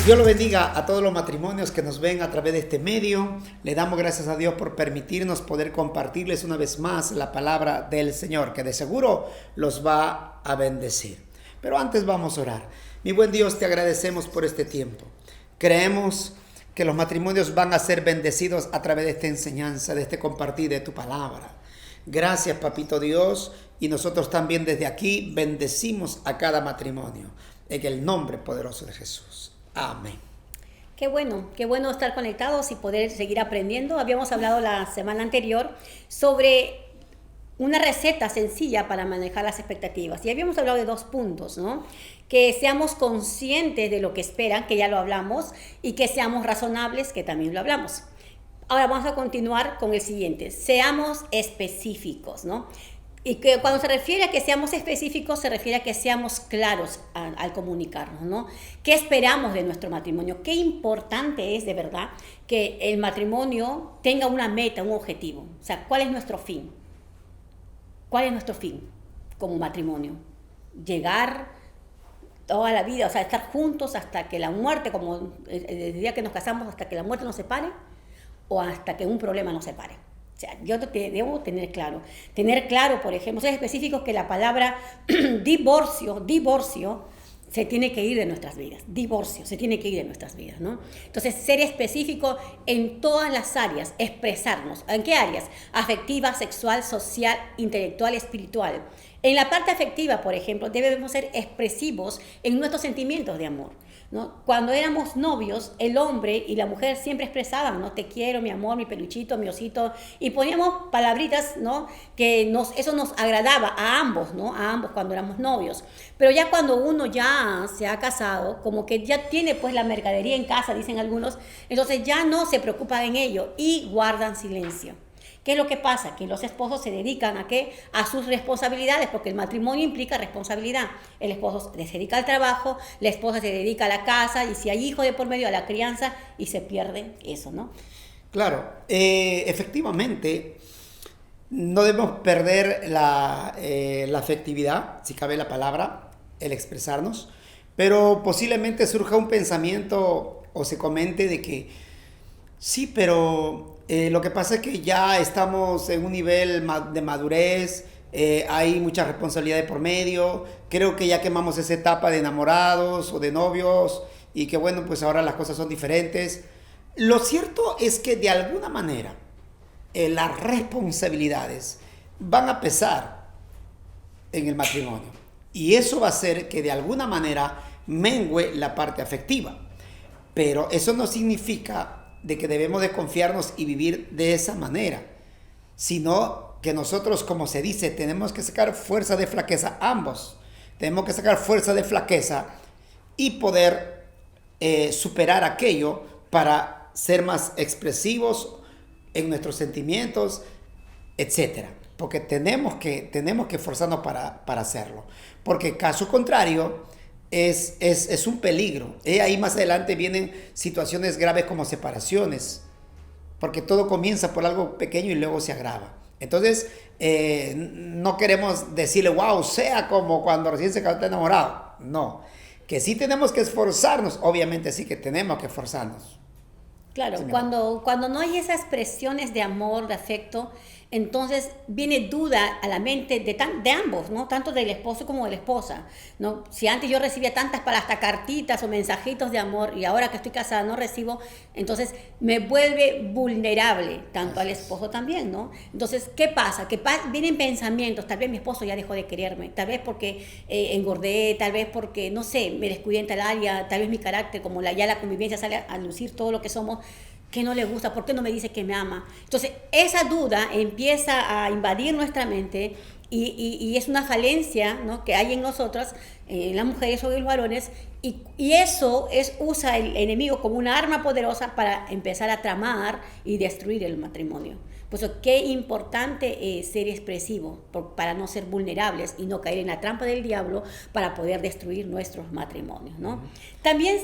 Dios lo bendiga a todos los matrimonios que nos ven a través de este medio. Le damos gracias a Dios por permitirnos poder compartirles una vez más la palabra del Señor, que de seguro los va a bendecir. Pero antes vamos a orar. Mi buen Dios, te agradecemos por este tiempo. Creemos que los matrimonios van a ser bendecidos a través de esta enseñanza, de este compartir de tu palabra. Gracias, Papito Dios, y nosotros también desde aquí bendecimos a cada matrimonio en el nombre poderoso de Jesús. Amén. Qué bueno estar conectados y poder seguir aprendiendo. Habíamos hablado la semana anterior sobre una receta sencilla para manejar las expectativas. Y habíamos hablado de 2 puntos, ¿no? Que seamos conscientes de lo que esperan, que ya lo hablamos, y que seamos razonables, que también lo hablamos. Ahora vamos a continuar con el siguiente. Seamos específicos, ¿no? Y que cuando se refiere a que seamos específicos, se refiere a que seamos claros al comunicarnos, ¿no? ¿Qué esperamos de nuestro matrimonio? Qué importante es de verdad que el matrimonio tenga una meta, un objetivo. O sea, ¿cuál es nuestro fin? ¿Cuál es nuestro fin como matrimonio? Llegar toda la vida, o sea, estar juntos hasta que la muerte, como el día que nos casamos, hasta que la muerte nos separe, o hasta que un problema nos separe. O sea, yo debo tener claro, por ejemplo, ser específicos que la palabra divorcio, se tiene que ir de nuestras vidas. Divorcio, se tiene que ir de nuestras vidas, ¿no? Entonces, ser específico en todas las áreas, expresarnos. ¿En qué áreas? Afectiva, sexual, social, intelectual, espiritual. En la parte afectiva, por ejemplo, debemos ser expresivos en nuestros sentimientos de amor, ¿no? Cuando éramos novios, el hombre y la mujer siempre expresaban, ¿no? Te quiero, mi amor, mi peluchito, mi osito, y poníamos palabritas, ¿no? Que eso nos agradaba a ambos, ¿no? A ambos cuando éramos novios. Pero ya cuando uno ya se ha casado, como que ya tiene pues la mercadería en casa, dicen algunos, entonces ya no se preocupan en ello y guardan silencio. ¿Qué es lo que pasa? Que los esposos se dedican ¿a qué? A sus responsabilidades, porque el matrimonio implica responsabilidad. El esposo se dedica al trabajo, la esposa se dedica a la casa, y si hay hijos de por medio, a la crianza, y se pierde eso, ¿no? Claro, efectivamente, no debemos perder la afectividad, si cabe la palabra, el expresarnos, pero posiblemente surja un pensamiento o se comente de que sí, pero lo que pasa es que ya estamos en un nivel de madurez, hay mucha responsabilidad de por medio, creo que ya quemamos esa etapa de enamorados o de novios y que bueno, pues ahora las cosas son diferentes. Lo cierto es que de alguna manera las responsabilidades van a pesar en el matrimonio y eso va a hacer que de alguna manera mengue la parte afectiva, pero eso no significa de que debemos de confiarnos y vivir de esa manera, sino que nosotros, como se dice, tenemos que sacar fuerza de flaqueza, ambos tenemos que sacar fuerza de flaqueza y poder superar aquello para ser más expresivos en nuestros sentimientos, etcétera, porque tenemos que esforzarnos para hacerlo, porque caso contrario es un peligro. Ahí más adelante vienen situaciones graves como separaciones, porque todo comienza por algo pequeño y luego se agrava. Entonces, no queremos decirle, wow, sea como cuando recién se quedó enamorado. No, que sí tenemos que esforzarnos, obviamente sí que tenemos que esforzarnos. Claro, Sí, cuando no hay esas expresiones de amor, de afecto, entonces viene duda a la mente de ambos, ¿no? Tanto del esposo como de la esposa, ¿no? Si antes yo recibía tantas para hasta cartitas o mensajitos de amor y ahora que estoy casada no recibo, entonces me vuelve vulnerable tanto al esposo también, ¿no? Entonces, ¿qué pasa? Que vienen pensamientos, tal vez mi esposo ya dejó de quererme, tal vez porque engordé, tal vez porque, no sé, me descuidé en tal área, tal vez mi carácter, como ya la convivencia sale a lucir todo lo que somos, que no le gusta, ¿por qué no me dice que me ama? Entonces, esa duda empieza a invadir nuestra mente y es una falencia, ¿no? Que hay en nosotras, las mujeres o en los varones, y eso usa el enemigo como una arma poderosa para empezar a tramar y destruir el matrimonio. Por eso, qué importante es ser expresivo para no ser vulnerables y no caer en la trampa del diablo para poder destruir nuestros matrimonios, ¿no? También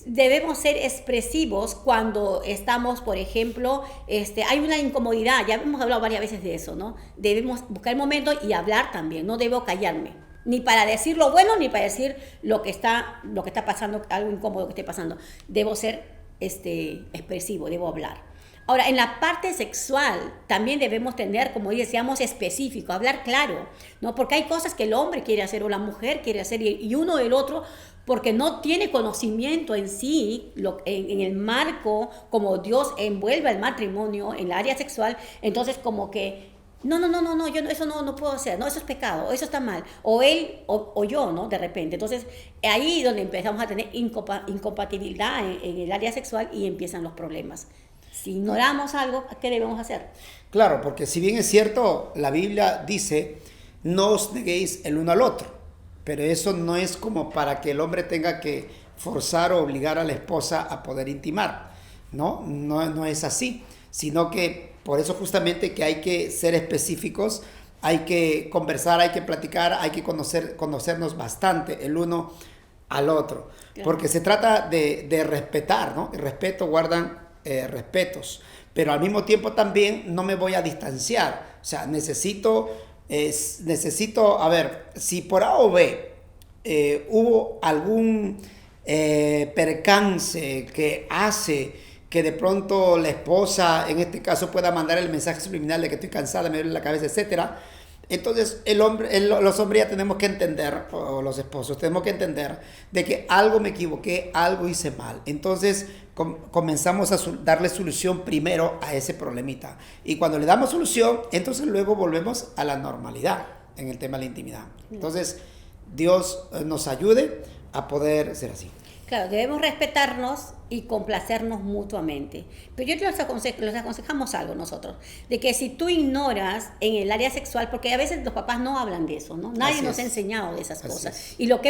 debemos ser expresivos cuando estamos, por ejemplo, hay una incomodidad, ya hemos hablado varias veces de eso, ¿no? Debemos buscar el momento y hablar también, no debo callarme. Ni para decir lo bueno, ni para decir lo que está pasando, algo incómodo que esté pasando. Debo ser expresivo, debo hablar. Ahora, en la parte sexual también debemos tener, como decíamos, específico, hablar claro, ¿no? Porque hay cosas que el hombre quiere hacer o la mujer quiere hacer y uno del otro, porque no tiene conocimiento en sí, en el marco, como Dios envuelve al matrimonio en el área sexual, entonces como que no, yo eso no puedo hacer, no, eso es pecado, eso está mal, o él o yo, ¿no? De repente. Entonces, ahí es donde empezamos a tener incompatibilidad en el área sexual y empiezan los problemas. Si ignoramos algo, ¿qué debemos hacer? Claro, porque si bien es cierto, la Biblia dice, no os neguéis el uno al otro, pero eso no es como para que el hombre tenga que forzar o obligar a la esposa a poder intimar, no es así, sino que por eso justamente que hay que ser específicos, hay que conversar, hay que platicar, hay que conocernos bastante el uno al otro, claro. Porque se trata de respetar, ¿no? El respeto guardan respetos, pero al mismo tiempo también no me voy a distanciar, o sea, necesito, a ver, si por A o B hubo algún percance que hace que de pronto la esposa, en este caso, pueda mandar el mensaje subliminal de que estoy cansada, me duele la cabeza, etcétera. Entonces, los hombres ya tenemos que entender, o los esposos, tenemos que entender de que algo me equivoqué, algo hice mal. Entonces, comenzamos a darle solución primero a ese problemita. Y cuando le damos solución, entonces luego volvemos a la normalidad en el tema de la intimidad. Entonces, Dios nos ayude a poder ser así. Claro, debemos respetarnos y complacernos mutuamente. Pero yo les aconsejamos algo nosotros, de que si tú ignoras en el área sexual, porque a veces los papás no hablan de eso, ¿no? Nadie nos ha enseñado de esas cosas. Y lo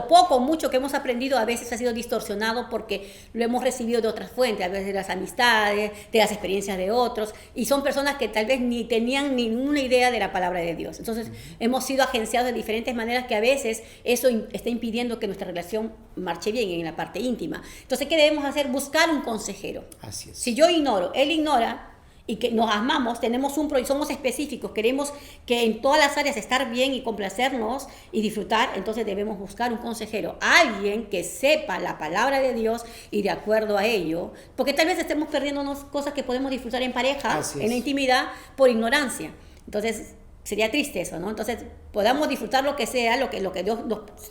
poco o mucho que hemos aprendido a veces ha sido distorsionado porque lo hemos recibido de otras fuentes, a veces de las amistades, de las experiencias de otros, y son personas que tal vez ni tenían ninguna idea de la palabra de Dios. Entonces, hemos sido agenciados de diferentes maneras que a veces eso está impidiendo que nuestra relación marche bien en la parte íntima. Entonces, ¿qué debemos hacer? Buscar un consejero. Así es. Si yo ignoro, él ignora y que nos amamos, tenemos y somos específicos, queremos que en todas las áreas estar bien y complacernos y disfrutar, entonces debemos buscar un consejero, alguien que sepa la palabra de Dios y de acuerdo a ello, porque tal vez estemos perdiéndonos cosas que podemos disfrutar en pareja, en la intimidad, por ignorancia. Entonces, sería triste eso, ¿no? Entonces, podamos disfrutar lo que sea, lo que Dios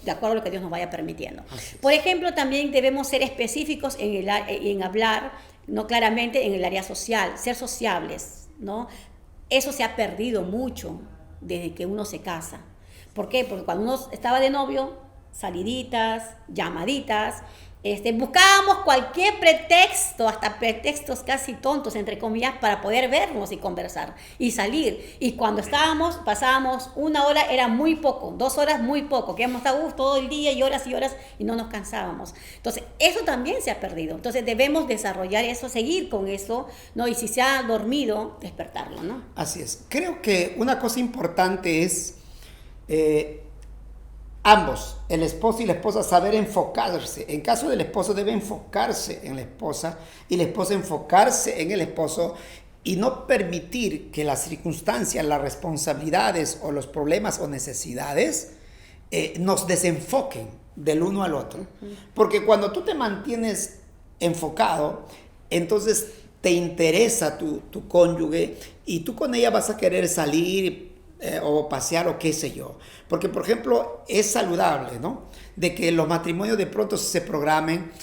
de acuerdo a lo que Dios nos vaya permitiendo. Por ejemplo, también debemos ser específicos en hablar, no claramente en el área social, ser sociables, ¿no? Eso se ha perdido mucho desde que uno se casa. ¿Por qué? Porque cuando uno estaba de novio, saliditas, llamaditas, buscábamos cualquier pretexto, hasta pretextos casi tontos, entre comillas, para poder vernos y conversar y salir. Y cuando pasábamos 1 hora, era muy poco, 2 horas, muy poco, que hemos estado todo el día y horas y no nos cansábamos. Entonces, eso también se ha perdido. Entonces, debemos desarrollar eso, seguir con eso, ¿no? Y si se ha dormido, despertarlo, ¿no? Así es. Creo que una cosa importante es ambos, el esposo y la esposa, saber enfocarse. En caso del esposo, debe enfocarse en la esposa y la esposa enfocarse en el esposo y no permitir que las circunstancias, las responsabilidades o los problemas o necesidades nos desenfoquen del uno al otro. Porque cuando tú te mantienes enfocado, entonces te interesa tu cónyuge y tú con ella vas a querer salir o pasear o qué sé yo. Porque, por ejemplo, es saludable, ¿no? De que los matrimonios de pronto se programen,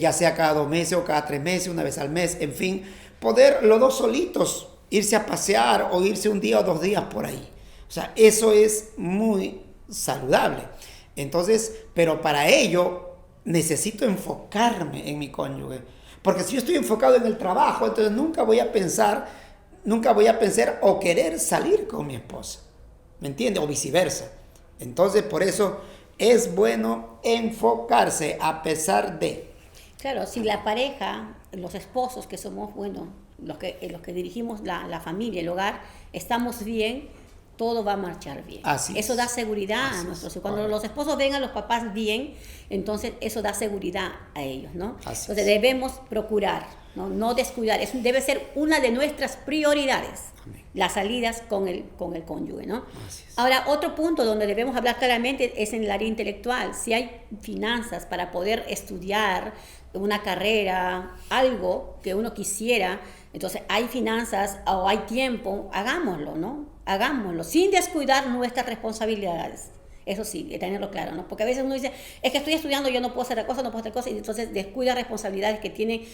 ya sea cada 2 meses o cada 3 meses, una vez al mes, en fin, poder los dos solitos irse a pasear o irse 1 día o 2 días por ahí. O sea, eso es muy saludable. Entonces, pero para ello necesito enfocarme en mi cónyuge. Porque si yo estoy enfocado en el trabajo, entonces nunca voy a pensar o querer salir con mi esposa. ¿Me entiende? O viceversa. Entonces, por eso es bueno enfocarse a pesar de... Claro, si la pareja, los esposos que somos, bueno, los que dirigimos la familia, el hogar, estamos bien, todo va a marchar bien. Eso da seguridad a nuestros hijos. Cuando los esposos ven a los papás bien, entonces eso da seguridad a ellos, ¿no? Entonces debemos procurar, no descuidar. Eso debe ser una de nuestras prioridades. Amén. las salidas con el cónyuge, ¿no? Así es. Ahora, otro punto donde debemos hablar claramente es en el área intelectual. Si hay finanzas para poder estudiar una carrera, algo que uno quisiera, entonces hay finanzas o hay tiempo, hagámoslo, ¿no? Hagámoslo, sin descuidar nuestras responsabilidades. Eso sí, tenerlo claro, ¿no? Porque a veces uno dice, es que estoy estudiando, yo no puedo hacer la cosa, no puedo hacer cosa, y entonces descuida responsabilidades que tiene,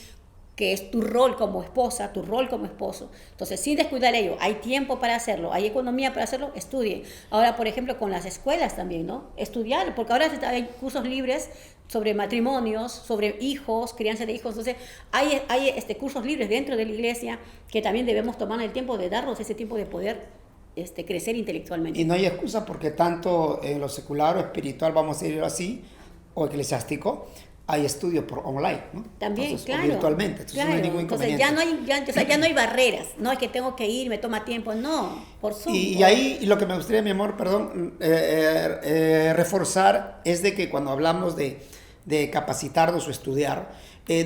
que es tu rol como esposa, tu rol como esposo. Entonces, sin descuidar ello, hay tiempo para hacerlo, hay economía para hacerlo, estudie. Ahora, por ejemplo, con las escuelas también, ¿no? Estudiar, porque ahora hay cursos libres sobre matrimonios, sobre hijos, crianza de hijos. Entonces, hay cursos libres dentro de la iglesia que también debemos tomar el tiempo de darnos ese tiempo de poder crecer intelectualmente. Y no hay excusa porque tanto en lo secular o espiritual, vamos a decirlo así, o eclesiástico, hay estudios por online, ¿no? También, entonces, claro. O virtualmente, entonces claro. no hay ningún inconveniente. Entonces ya no hay barreras, no es que tengo que ir, me toma tiempo, no, por Zoom. Y ahí lo que me gustaría, mi amor, perdón, reforzar es de que cuando hablamos de capacitarnos o estudiar,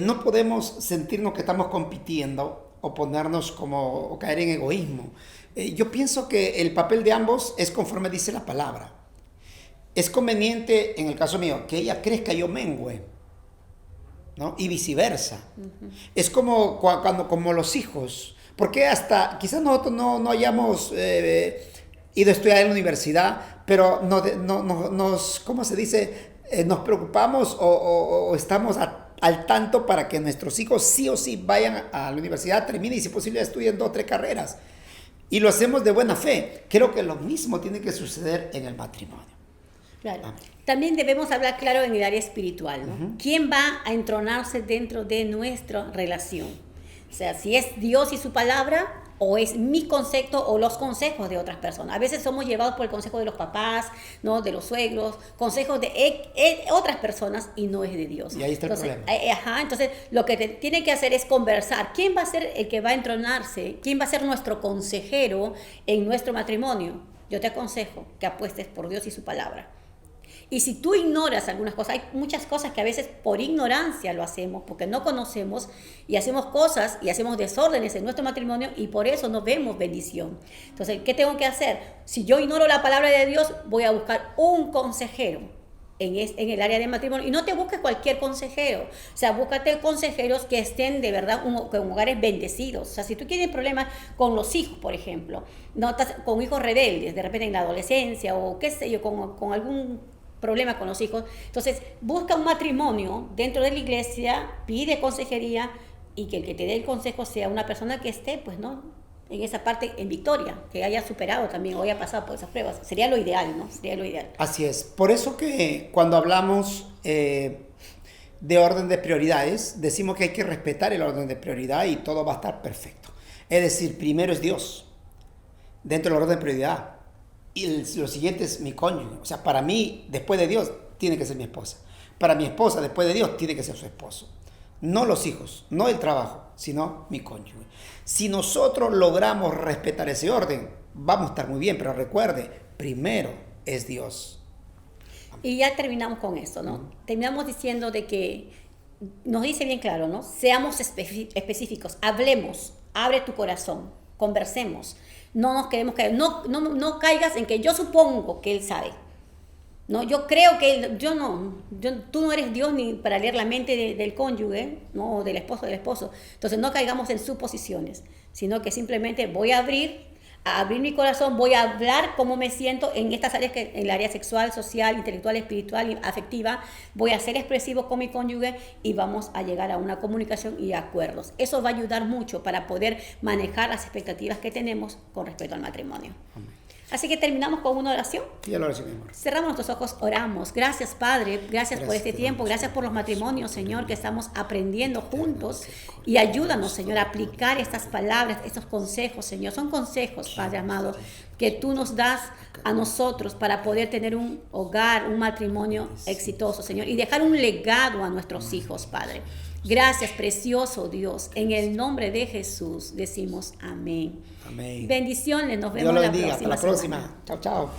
no podemos sentirnos que estamos compitiendo o ponernos o caer en egoísmo. Yo pienso que el papel de ambos es conforme dice la palabra. Es conveniente, en el caso mío, que ella crezca y yo mengüe, ¿no? Y viceversa. Uh-huh. Es como como los hijos. Porque hasta, quizás nosotros no hayamos ido a estudiar en la universidad, pero nos ¿cómo se dice? Nos preocupamos o estamos al tanto para que nuestros hijos sí o sí vayan a la universidad, terminen y si posible estudien 2 o 3 carreras. Y lo hacemos de buena fe. Creo que lo mismo tiene que suceder en el matrimonio. Claro. También debemos hablar claro en el área espiritual, ¿no? Uh-huh. ¿Quién va a entronarse dentro de nuestra relación? O sea, si es Dios y su palabra, o es mi concepto o los consejos de otras personas. A veces somos llevados por el consejo de los papás, ¿no? De los suegros, consejos de otras personas y no es de Dios. Y ahí está el problema. Entonces, lo que tiene que hacer es conversar. ¿Quién va a ser el que va a entronarse? ¿Quién va a ser nuestro consejero en nuestro matrimonio? Yo te aconsejo que apuestes por Dios y su palabra. Y si tú ignoras algunas cosas, hay muchas cosas que a veces por ignorancia lo hacemos, porque no conocemos y hacemos cosas y hacemos desórdenes en nuestro matrimonio y por eso no vemos bendición. Entonces, ¿qué tengo que hacer? Si yo ignoro la palabra de Dios, voy a buscar un consejero en el área de matrimonio. Y no te busques cualquier consejero. O sea, búscate consejeros que estén de verdad con hogares bendecidos. O sea, si tú tienes problemas con los hijos, por ejemplo, no estás con hijos rebeldes, de repente en la adolescencia o qué sé yo, con algún problema con los hijos, entonces busca un matrimonio dentro de la iglesia, pide consejería y que el que te dé el consejo sea una persona que esté, pues, ¿no?, en esa parte en victoria, que haya superado también o haya pasado por esas pruebas. Sería lo ideal, ¿no? Sería lo ideal. Así es. Por eso que cuando hablamos de orden de prioridades, decimos que hay que respetar el orden de prioridad y todo va a estar perfecto. Es decir, primero es Dios, dentro del orden de prioridad. Y lo siguiente es mi cónyuge. O sea, para mí, después de Dios, tiene que ser mi esposa. Para mi esposa, después de Dios, tiene que ser su esposo. No los hijos, no el trabajo, sino mi cónyuge. Si nosotros logramos respetar ese orden, vamos a estar muy bien. Pero recuerde, primero es Dios. Y ya terminamos con esto, ¿no? Terminamos diciendo de que, nos dice bien claro, ¿no? Seamos específicos, hablemos, abre tu corazón, conversemos. No nos queremos caer, no caigas en que yo supongo que él sabe. No, yo creo que él, tú no eres Dios ni para leer la mente del cónyuge, ¿no? O del esposo. Entonces no caigamos en suposiciones, sino que simplemente voy a abrir mi corazón, voy a hablar cómo me siento en estas áreas, en el área sexual, social, intelectual, espiritual, afectiva. Voy a ser expresivo con mi cónyuge y vamos a llegar a una comunicación y acuerdos. Eso va a ayudar mucho para poder manejar las expectativas que tenemos con respecto al matrimonio. Amén. Así que terminamos con una oración. Sí, la oración, mi amor. Cerramos nuestros ojos, oramos. Gracias, Padre. Gracias por este tiempo. Gracias por los matrimonios, Señor, que estamos aprendiendo juntos. Y ayúdanos, Señor, a aplicar estas palabras, estos consejos, Señor. Son consejos, Padre amado, que tú nos das a nosotros para poder tener un hogar, un matrimonio exitoso, Señor. Y dejar un legado a nuestros hijos, Padre. Gracias, precioso Dios. En el nombre de Jesús decimos amén. Amén. Bendiciones. Nos vemos la próxima. Hasta la próxima. Chao, chao.